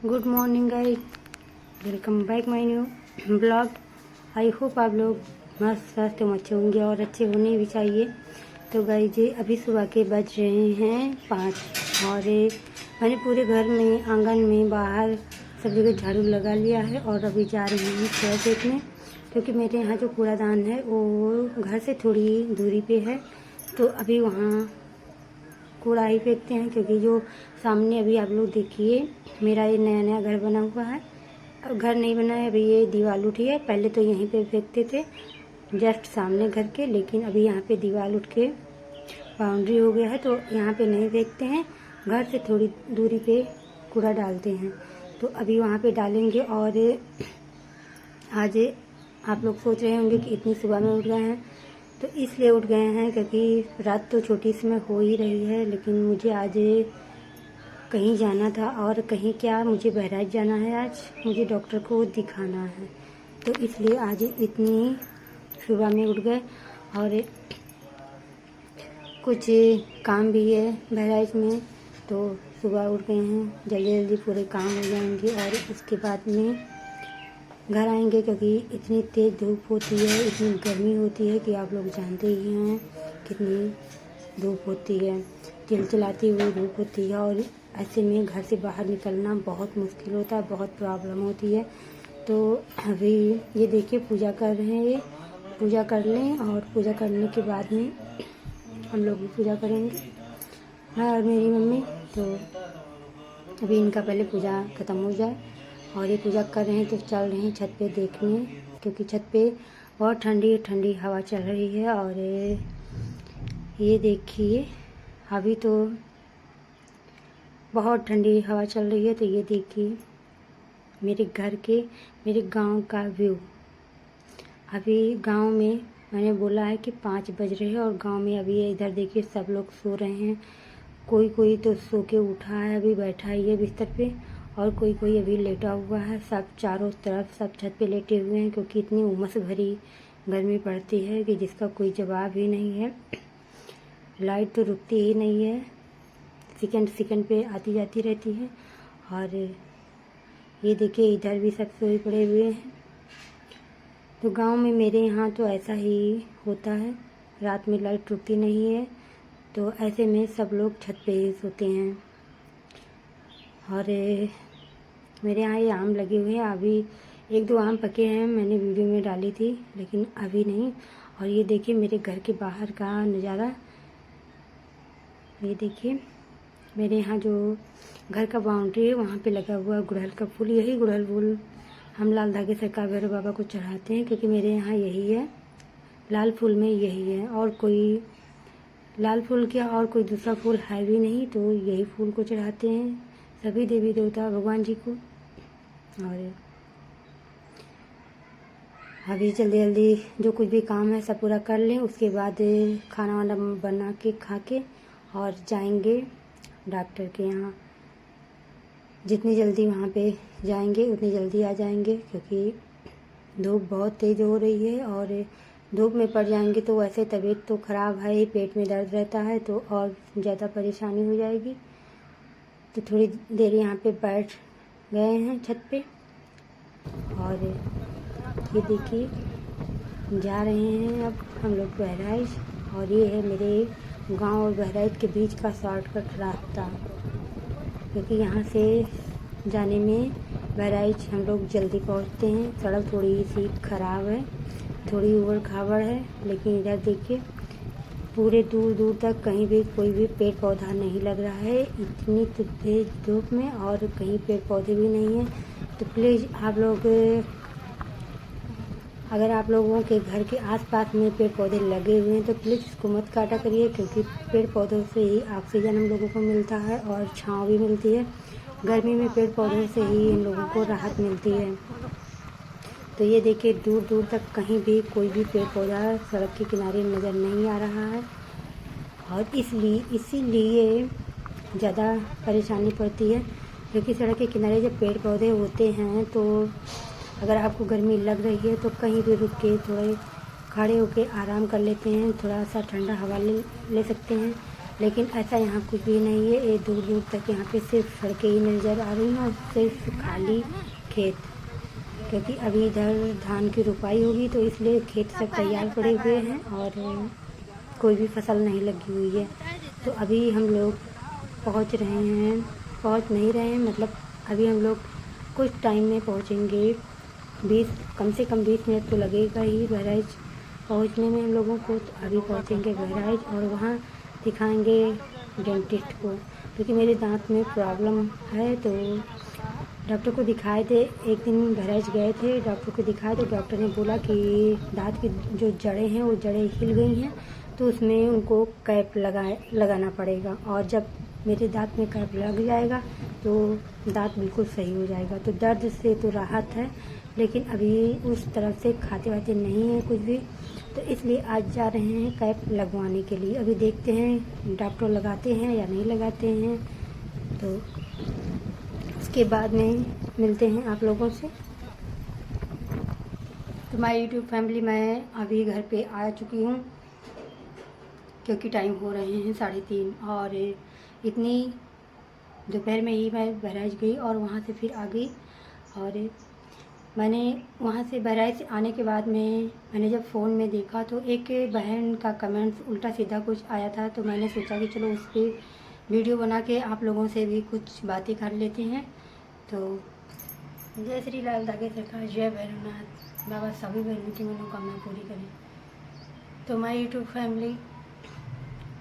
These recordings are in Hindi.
Good morning guys, welcome back my new blog. I hope आप लोग मस्त स्वस्थ अच्छे होंगे और अच्छे होने भी चाहिए। तो गाइस जी अभी सुबह के बज रहे हैं 5 और मैंने पूरे घर में, आंगन में, बाहर सब जगह झाड़ू लगा लिया है और अभी जा रही हूँ कूड़ा फेंकने, क्योंकि मेरे यहाँ जो कूड़ादान है वो घर से थोड़ी दूरी पे है। तो अभी वहाँ कूड़ा ही फेंकते हैं, क्योंकि जो सामने अभी आप लोग देखिए मेरा ये नया नया घर बना हुआ है। अब घर नहीं बना है, अभी ये दीवार उठी है। पहले तो यहीं पे फेंकते थे जस्ट सामने घर के, लेकिन अभी यहाँ पे दीवार उठ के बाउंड्री हो गया है तो यहाँ पे नहीं फेंकते हैं, घर से थोड़ी दूरी पे कूड़ा डालते हैं। तो अभी वहाँ पे डालेंगे। और आज आप लोग सोच रहे होंगे कि इतनी सुबह में उठ गए हैं, तो इसलिए उठ गए हैं क्योंकि रात तो छोटी सी में हो ही रही है, लेकिन मुझे आज कहीं जाना था। और कहीं क्या, मुझे बहराइच जाना है। आज मुझे डॉक्टर को दिखाना है, तो इसलिए आज इतनी सुबह में उठ गए। और कुछ काम भी है बहराइच में, तो सुबह उठ गए हैं, जल्दी जल्दी पूरे काम हो जाएंगे और उसके बाद में घर आएंगे। क्योंकि इतनी तेज़ धूप होती है, इतनी गर्मी होती है कि आप लोग जानते ही हैं कितनी धूप होती है, चिलचिलाती हुई धूप होती है। और ऐसे में घर से बाहर निकलना बहुत मुश्किल होता है, बहुत प्रॉब्लम होती है। तो अभी ये देखिए पूजा कर रहे हैं, ये पूजा कर लें और पूजा करने के बाद में हम लोग भी पूजा करेंगे, मैं और मेरी मम्मी। तो अभी इनका पहले पूजा ख़त्म हो जाए। और ये पूजा कर रहे हैं तो चल रहे हैं छत पे देखने, क्योंकि छत पे बहुत ठंडी ठंडी हवा चल रही है। और ये देखिए अभी तो बहुत ठंडी हवा चल रही है। तो ये देखिए मेरे घर के, मेरे गांव का व्यू। अभी गांव में मैंने बोला है कि 5 बज रहे हैं और गांव में अभी इधर देखिए सब लोग सो रहे हैं। कोई कोई तो सो के उठा है, अभी बैठा ही है बिस्तर पे, और कोई कोई अभी लेटा हुआ है। सब चारों तरफ सब छत पे लेटे हुए हैं, क्योंकि इतनी उमस भरी गर्मी पड़ती है कि जिसका कोई जवाब ही नहीं है। लाइट तो रुकती ही नहीं है, सेकंड सेकंड पे आती जाती रहती है। और ये देखिए इधर भी सब सोए पड़े हुए हैं। तो गांव में मेरे यहाँ तो ऐसा ही होता है, रात में लाइट रुकती नहीं है, तो ऐसे में सब लोग छत पे ही सोते हैं। और मेरे यहाँ ये आम लगे हुए हैं, अभी 1-2 आम पके हैं, मैंने वीडियो में डाली थी, लेकिन अभी नहीं। और ये देखिए मेरे घर के बाहर का नज़ारा, ये देखिए मेरे यहाँ जो घर का बाउंड्री है वहाँ पे लगा हुआ गुड़हल का फूल। यही गुड़हल फूल हम लाल धागे से कावेर बाबा को चढ़ाते हैं, क्योंकि मेरे यहाँ यही है, लाल फूल में यही है। और कोई लाल फूल क्या और कोई दूसरा फूल है भी नहीं, तो यही फूल को चढ़ाते हैं सभी देवी देवता भगवान जी को। और अभी जल्दी जल्दी जो कुछ भी काम है सब पूरा कर लें, उसके बाद खाना वाना बना के खा के और जाएंगे डॉक्टर के यहाँ। जितनी जल्दी वहाँ पे जाएंगे उतनी जल्दी आ जाएंगे, क्योंकि धूप बहुत तेज़ हो रही है। और धूप में पड़ जाएंगे तो वैसे तबीयत तो ख़राब है ही, पेट में दर्द रहता है, तो और ज़्यादा परेशानी हो जाएगी। तो थोड़ी देर यहाँ पे बैठ गए हैं छत पे। और ये देखिए जा रहे हैं अब हम लोग बहराइच। और ये है मेरे गांव और बहराइच के बीच का शॉर्टकट रास्ता, क्योंकि यहाँ से जाने में बहराइच हम लोग जल्दी पहुँचते हैं। सड़क थोड़ी सी ख़राब है, थोड़ी उबड़ खाबड़ है, लेकिन इधर देखिए पूरे दूर दूर तक कहीं भी कोई भी पेड़ पौधा नहीं लग रहा है, इतनी तेज धूप में, और कहीं पेड़ पौधे भी नहीं है। तो प्लीज़ आप लोग, अगर आप लोगों के घर के आसपास में पेड़ पौधे लगे हुए हैं तो प्लीज़ इसको मत काटा करिए, क्योंकि पेड़ पौधों से ही ऑक्सीजन हम लोगों को मिलता है और छाँव भी मिलती है। गर्मी में पेड़ पौधों से ही इन लोगों को राहत मिलती है। तो ये देखिए दूर दूर तक कहीं भी कोई भी पेड़ पौधा सड़क के किनारे नज़र नहीं आ रहा है। और इसीलिए ज़्यादा परेशानी पड़ती है, क्योंकि सड़क के किनारे जब पेड़ पौधे होते हैं तो अगर आपको गर्मी लग रही है तो कहीं भी रुक के थोड़े खड़े होके आराम कर लेते हैं, थोड़ा सा ठंडा हवा ले सकते हैं। लेकिन ऐसा यहाँ कुछ भी नहीं है। ये दूर दूर तक यहाँ पे सिर्फ सड़कें ही नज़र आ रही हैं और सिर्फ खाली खेत, क्योंकि अभी इधर धान की रुपाई होगी तो इसलिए खेत सब तैयार पड़े हुए हैं और कोई भी फसल नहीं लगी हुई है। तो अभी हम लोग पहुँच नहीं रहे हैं, मतलब अभी हम लोग कुछ टाइम में पहुँचेंगे। कम से कम 20 मिनट तो लगेगा ही बहराइच पहुँचने में हम लोगों को। तो अभी पहुँचेंगे बहराइच और वहाँ दिखाएंगे डेंटिस्ट को, क्योंकि मेरे दांत में प्रॉब्लम है। तो डॉक्टर को दिखाए थे, एक दिन बहराइच गए थे, डॉक्टर को दिखाए तो डॉक्टर ने बोला कि दांत की जो जड़ें हैं वो जड़ें हिल गई हैं, तो उसमें उनको कैप लगाना पड़ेगा। और जब मेरे दांत में कैप लग जाएगा तो दांत बिल्कुल सही हो जाएगा। तो दर्द से तो राहत है, लेकिन अभी उस तरफ से खाते वाते नहीं है कुछ भी, तो इसलिए आज जा रहे हैं कैप लगवाने के लिए। अभी देखते हैं डॉक्टर लगाते हैं या नहीं लगाते हैं, तो उसके बाद में मिलते हैं आप लोगों से। तो माय यूट्यूब फैमिली, मैं अभी घर पे आ चुकी हूँ, क्योंकि टाइम हो रहे हैं 3:30 और इतनी दोपहर में ही मैं बहराइच गई और वहाँ से फिर आ गई। और मैंने वहाँ से बहराइच से आने के बाद में मैंने जब फ़ोन में देखा तो एक बहन का कमेंट्स उल्टा सीधा कुछ आया था, तो मैंने सोचा कि चलो उस पर वीडियो बना के आप लोगों से भी कुछ बातें कर लेते हैं। तो जय श्री लाल धागे सरकार, जय भैरवनाथ बाबा, सभी बहनों की मनोकामना पूरी करें। तो माय यूट्यूब फैमिली,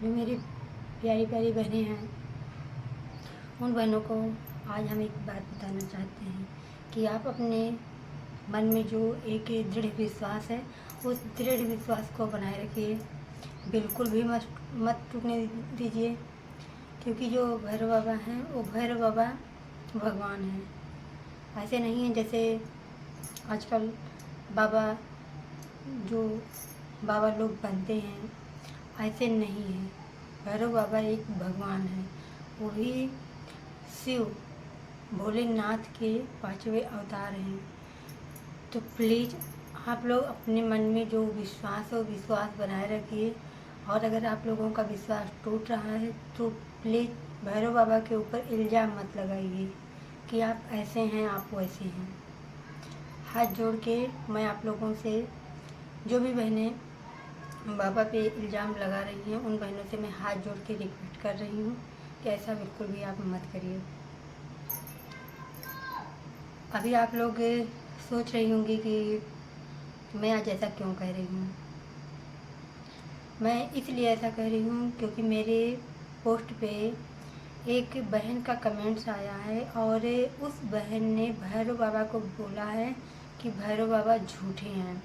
जो मेरी प्यारी प्यारी बहनें हैं, उन बहनों को आज हम एक बात बताना चाहते हैं कि आप अपने मन में जो एक दृढ़ विश्वास है, उस दृढ़ विश्वास को बनाए रखिए, बिल्कुल भी मत टूटने दीजिए। क्योंकि जो भैरव बाबा हैं वो भैरव बाबा भगवान हैं, ऐसे नहीं हैं जैसे आजकल बाबा लोग बनते हैं, ऐसे नहीं है। भैरव बाबा एक भगवान है, वो भी शिव भोलेनाथ के 5वें अवतार हैं। तो प्लीज़ आप लोग अपने मन में जो विश्वास हो, विश्वास बनाए रखिए। और अगर आप लोगों का विश्वास टूट रहा है तो प्लीज़ भैरव बाबा के ऊपर इल्ज़ाम मत लगाइए कि आप ऐसे हैं, आप वैसे हैं। हाथ जोड़ के मैं आप लोगों से, जो भी बहनें बाबा पे इल्ज़ाम लगा रही हैं, उन बहनों से मैं हाथ जोड़ के रिक्वेस्ट कर रही हूँ कि ऐसा बिल्कुल भी आप मत करिए। अभी आप लोग सोच रही होंगी कि मैं आज ऐसा क्यों कह रही हूँ। मैं इसलिए ऐसा कह रही हूँ क्योंकि मेरे पोस्ट पे एक बहन का कमेंट्स आया है और उस बहन ने भैरव बाबा को बोला है कि भैरव बाबा झूठे हैं।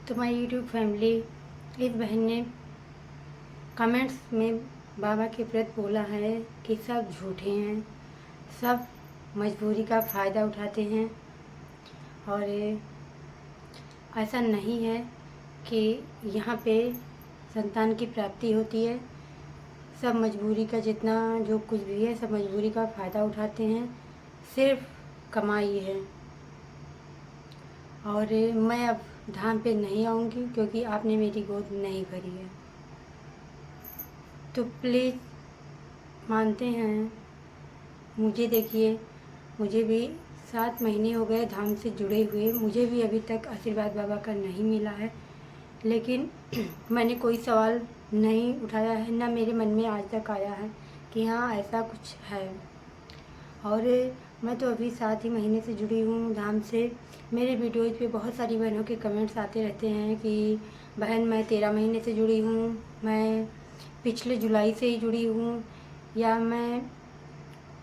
तो माय यूट्यूब फैमिली, इस बहन ने कमेंट्स में बाबा के प्रति बोला है कि सब झूठे हैं, सब मजबूरी का फ़ायदा उठाते हैं। और ऐसा नहीं है कि यहाँ पे संतान की प्राप्ति होती है। सब मजबूरी का जितना जो कुछ भी है, सब मजबूरी का फ़ायदा उठाते हैं, सिर्फ कमाई है। और मैं अब धाम पे नहीं आऊँगी क्योंकि आपने मेरी गोद नहीं भरी है। तो प्लीज़ मानते हैं, मुझे देखिए, मुझे भी 7 महीने हो गए धाम से जुड़े हुए, मुझे भी अभी तक आशीर्वाद बाबा का नहीं मिला है। लेकिन मैंने कोई सवाल नहीं उठाया है, ना मेरे मन में आज तक आया है कि हाँ ऐसा कुछ है। और मैं तो अभी 7 ही महीने से जुड़ी हूँ धाम से। मेरे वीडियोज़ पे बहुत सारी बहनों के कमेंट्स आते रहते हैं कि बहन मैं 13 महीने से जुड़ी हूँ, मैं पिछले जुलाई से ही जुड़ी हूँ, या मैं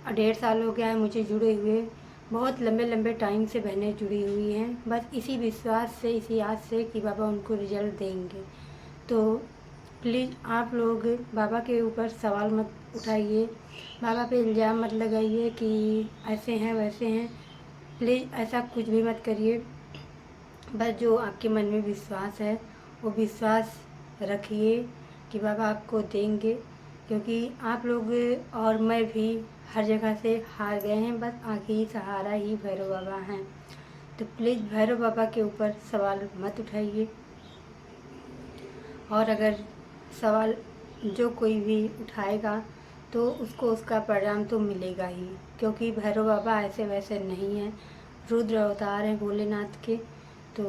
1.5 साल हो गया है मुझे जुड़े हुए। बहुत लंबे लंबे टाइम से बहनें जुड़ी हुई हैं, बस इसी विश्वास से, इसी आस से कि बाबा उनको रिजल्ट देंगे। तो प्लीज़ आप लोग बाबा के ऊपर सवाल मत उठाइए, बाबा पे इल्ज़ाम मत लगाइए कि ऐसे हैं वैसे हैं। प्लीज़ ऐसा कुछ भी मत करिए। बस जो आपके मन में विश्वास है वो विश्वास रखिए कि बाबा आपको देंगे। क्योंकि आप लोग और मैं भी हर जगह से हार गए हैं, बस आखिरी सहारा ही भैरव बाबा हैं। तो प्लीज़ भैरव बाबा के ऊपर सवाल मत उठाइए, और अगर सवाल जो कोई भी उठाएगा तो उसको उसका परिणाम तो मिलेगा ही, क्योंकि भैरव बाबा ऐसे वैसे नहीं हैं, रुद्र अवतार हैं भोलेनाथ के। तो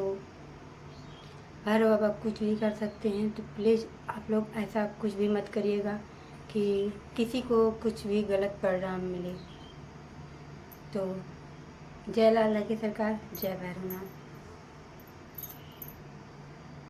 भैरव बाबा कुछ भी कर सकते हैं। तो प्लीज़ आप लोग ऐसा कुछ भी मत करिएगा कि किसी को कुछ भी गलत परिणाम मिले। तो जय लाल की सरकार, जय भैरवनाथ।